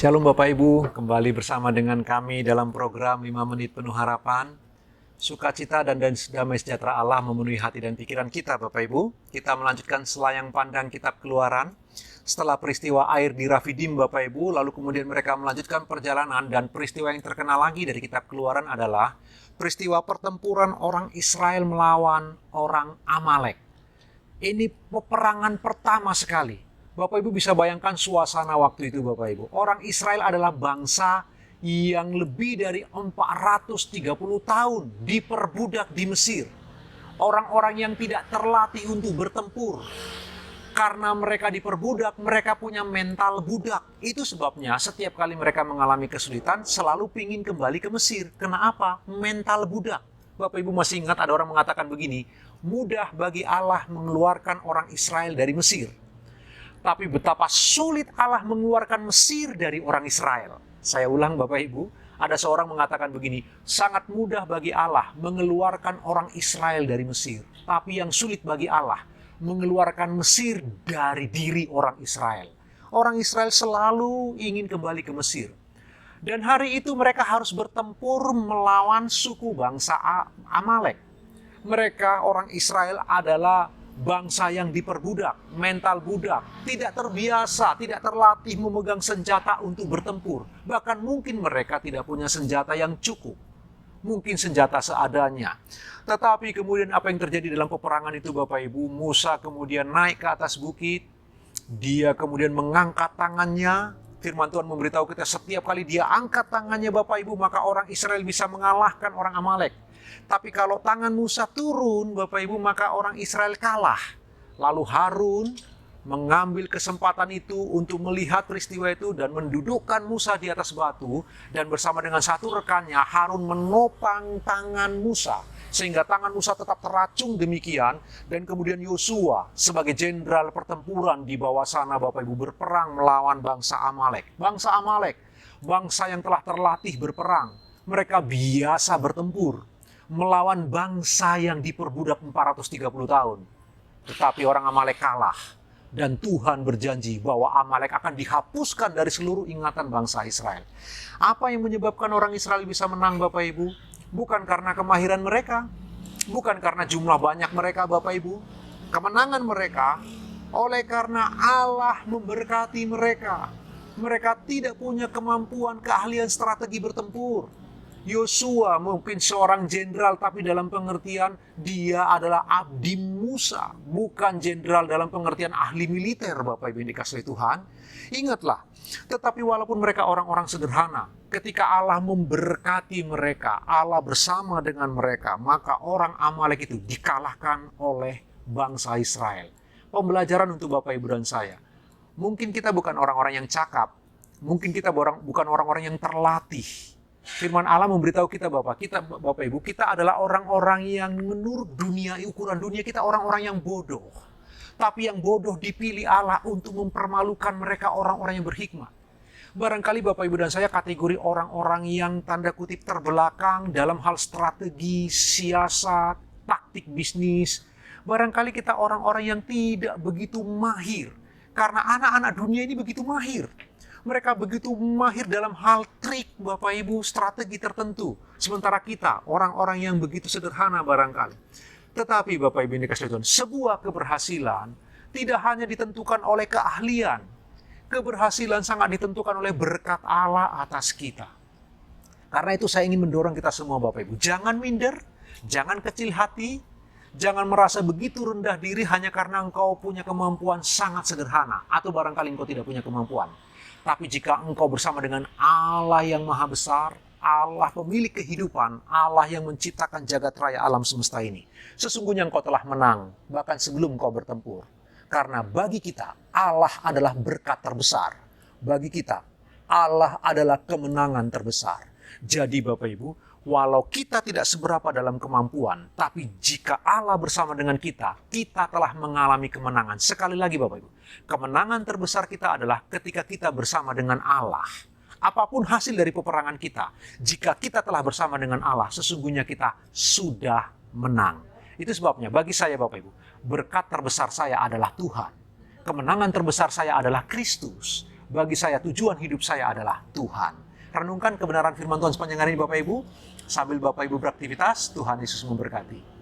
Shalom Bapak Ibu, kembali bersama dengan kami dalam program 5 Menit Penuh Harapan. Sukacita dan damai sejahtera Allah memenuhi hati dan pikiran kita Bapak Ibu. Kita melanjutkan selayang pandang kitab Keluaran. Setelah peristiwa air di Rafidim Bapak Ibu, lalu kemudian mereka melanjutkan perjalanan, dan peristiwa yang terkenal lagi dari kitab Keluaran adalah peristiwa pertempuran orang Israel melawan orang Amalek. Ini peperangan pertama sekali. Bapak Ibu bisa bayangkan suasana waktu itu Bapak Ibu. Orang Israel adalah bangsa yang lebih dari 430 tahun diperbudak di Mesir. Orang-orang yang tidak terlatih untuk bertempur. Karena mereka diperbudak, mereka punya mental budak. Itu sebabnya setiap kali mereka mengalami kesulitan, selalu ingin kembali ke Mesir. Kenapa? Mental budak. Bapak Ibu masih ingat ada orang mengatakan begini, mudah bagi Allah mengeluarkan orang Israel dari Mesir. Tapi betapa sulit Allah mengeluarkan Mesir dari orang Israel. Saya ulang Bapak Ibu, ada seorang mengatakan begini, sangat mudah bagi Allah mengeluarkan orang Israel dari Mesir. Tapi yang sulit bagi Allah, mengeluarkan Mesir dari diri orang Israel. Orang Israel selalu ingin kembali ke Mesir. Dan hari itu mereka harus bertempur melawan suku bangsa Amalek. Mereka orang Israel adalah bangsa yang diperbudak, mental budak, tidak terbiasa, tidak terlatih memegang senjata untuk bertempur. Bahkan mungkin mereka tidak punya senjata yang cukup. Mungkin senjata seadanya. Tetapi kemudian apa yang terjadi dalam peperangan itu Bapak Ibu? Musa kemudian naik ke atas bukit. Dia kemudian mengangkat tangannya. Firman Tuhan memberitahu kita setiap kali dia angkat tangannya Bapak Ibu, maka orang Israel bisa mengalahkan orang Amalek. Tapi kalau tangan Musa turun, Bapak Ibu, maka orang Israel kalah. Lalu Harun mengambil kesempatan itu untuk melihat peristiwa itu dan mendudukkan Musa di atas batu. Dan bersama dengan satu rekannya, Harun menopang tangan Musa. Sehingga tangan Musa tetap teracung demikian. Dan kemudian Yosua sebagai jenderal pertempuran di bawah sana, Bapak Ibu, berperang melawan bangsa Amalek. Bangsa Amalek, bangsa yang telah terlatih berperang. Mereka biasa bertempur melawan bangsa yang diperbudak 430 tahun. Tetapi orang Amalek kalah. Dan Tuhan berjanji bahwa Amalek akan dihapuskan dari seluruh ingatan bangsa Israel. Apa yang menyebabkan orang Israel bisa menang Bapak Ibu? Bukan karena kemahiran mereka. Bukan karena jumlah banyak mereka Bapak Ibu. Kemenangan mereka oleh karena Allah memberkati mereka. Mereka tidak punya kemampuan keahlian strategi bertempur. Yosua mungkin seorang jenderal, tapi dalam pengertian dia adalah abdi Musa, bukan jenderal dalam pengertian ahli militer Bapak Ibu yang dikasihi Tuhan. Ingatlah, tetapi walaupun mereka orang-orang sederhana, ketika Allah memberkati mereka, Allah bersama dengan mereka, maka orang Amalek itu dikalahkan oleh bangsa Israel. Pembelajaran untuk Bapak Ibu dan saya. Mungkin kita bukan orang-orang yang cakap, mungkin kita bukan orang-orang yang terlatih. Firman Allah memberitahu kita Bapak Ibu, kita adalah orang-orang yang menurut dunia, ukuran dunia kita orang-orang yang bodoh. Tapi yang bodoh dipilih Allah untuk mempermalukan mereka orang-orang yang berhikmat. Barangkali Bapak Ibu dan saya kategori orang-orang yang tanda kutip terbelakang dalam hal strategi, siasat, taktik bisnis. Barangkali kita orang-orang yang tidak begitu mahir. Karena anak-anak dunia ini begitu mahir. Mereka begitu mahir dalam hal trik Bapak Ibu, strategi tertentu. Sementara kita, orang-orang yang begitu sederhana barangkali. Tetapi Bapak Ibu yang dikasihi Tuhan, sebuah keberhasilan tidak hanya ditentukan oleh keahlian. Keberhasilan sangat ditentukan oleh berkat Allah atas kita. Karena itu saya ingin mendorong kita semua Bapak Ibu. Jangan minder, jangan kecil hati, jangan merasa begitu rendah diri hanya karena engkau punya kemampuan sangat sederhana. Atau barangkali engkau tidak punya kemampuan. Tapi jika engkau bersama dengan Allah yang maha besar, Allah pemilik kehidupan, Allah yang menciptakan jagat raya alam semesta ini, sesungguhnya engkau telah menang, bahkan sebelum engkau bertempur. Karena bagi kita, Allah adalah berkat terbesar. Bagi kita, Allah adalah kemenangan terbesar. Jadi Bapak Ibu, walau kita tidak seberapa dalam kemampuan, tapi jika Allah bersama dengan kita, kita telah mengalami kemenangan. Sekali lagi Bapak Ibu, kemenangan terbesar kita adalah ketika kita bersama dengan Allah. Apapun hasil dari peperangan kita, jika kita telah bersama dengan Allah, sesungguhnya kita sudah menang. Itu sebabnya bagi saya Bapak Ibu, berkat terbesar saya adalah Tuhan. Kemenangan terbesar saya adalah Kristus. Bagi saya tujuan hidup saya adalah Tuhan. Renungkan kebenaran firman Tuhan sepanjang hari ini Bapak Ibu. Sambil Bapak Ibu beraktivitas, Tuhan Yesus memberkati.